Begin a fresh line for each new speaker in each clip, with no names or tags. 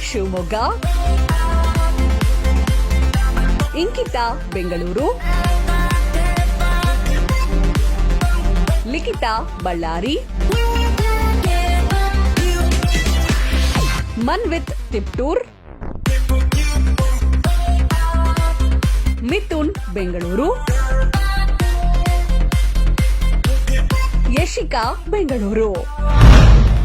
ಶಿವಮೊಗ್ಗ, ಇಂಕಿತಾ ಬೆಂಗಳೂರು, ಲಿಖಿತಾ ಬಳ್ಳಾರಿ, ಮನ್ವಿತ್ ತಿಪ್ಟೂರ್, ಮಿಥುನ್ ಬೆಂಗಳೂರು, ಯಶಿಕಾ ಬೆಂಗಳೂರು.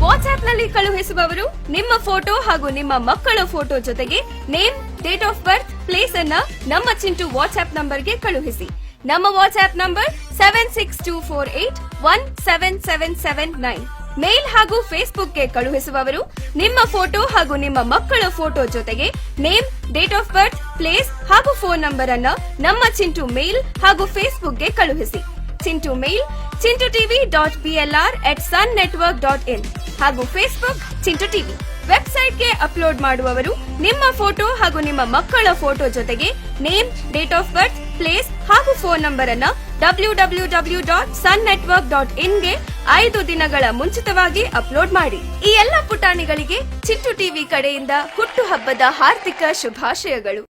ವಾಟ್ಸ್ಆಪ್ನಲ್ಲಿ ಕಳುಹಿಸುವವರು ನಿಮ್ಮ ಫೋಟೋ ಹಾಗೂ ನಿಮ್ಮ ಮಕ್ಕಳ ಫೋಟೋ ಜೊತೆಗೆ name, date of birth, place ಅನ್ನ ನಮ್ಮ ಚಿಂಟು ವಾಟ್ಸ್ಆಪ್ ನಂಬರ್ಗೆ ಕಳುಹಿಸಿ. ನಮ್ಮ ವಾಟ್ಸ್ಆಪ್ ನಂಬರ್ 7624817779. ಮೇಲ್ ಹಾಗೂ ಫೇಸ್ಬುಕ್ಗೆ ಕಳುಹಿಸುವವರು ನಿಮ್ಮ ಫೋಟೋ ಹಾಗೂ ನಿಮ್ಮ ಮಕ್ಕಳ ಫೋಟೋ ಜೊತೆಗೆ name, date of birth, place ಹಾಗೂ ಫೋನ್ ನಂಬರ್ ಅನ್ನ ನಮ್ಮ ಚಿಂಟು ಮೇಲ್ ಹಾಗೂ ಫೇಸ್ಬುಕ್ಗೆ ಕಳುಹಿಸಿ. ಚಿಂಟು ಮೇಲ್ chintuTV.plr@sunnetwork.in ಹಾಗೂ ಫೇಸ್ಬುಕ್ ಚಿಂಟು ಟಿವಿ. ವೆಬ್ಸೈಟ್ಗೆ ಅಪ್ಲೋಡ್ ಮಾಡುವವರು ನಿಮ್ಮ ಫೋಟೋ ಹಾಗೂ ನಿಮ್ಮ ಮಕ್ಕಳ ಫೋಟೋ ಜೊತೆಗೆ name, date of birth, place ಹಾಗೂ ಫೋನ್ ನಂಬರ್ ಅನ್ನ www.sunnetwork.in ಗೆ 5 ದಿನಗಳ ಮುಂಚಿತವಾಗಿ ಅಪ್ಲೋಡ್ ಮಾಡಿ. ಈ ಎಲ್ಲ ಪುಟಾಣಿಗಳಿಗೆ ಚಿಂಟು ಟಿವಿ ಕಡೆಯಿಂದ ಹುಟ್ಟುಹಬ್ಬದ ಹಾರ್ದಿಕ ಶುಭಾಶಯಗಳು.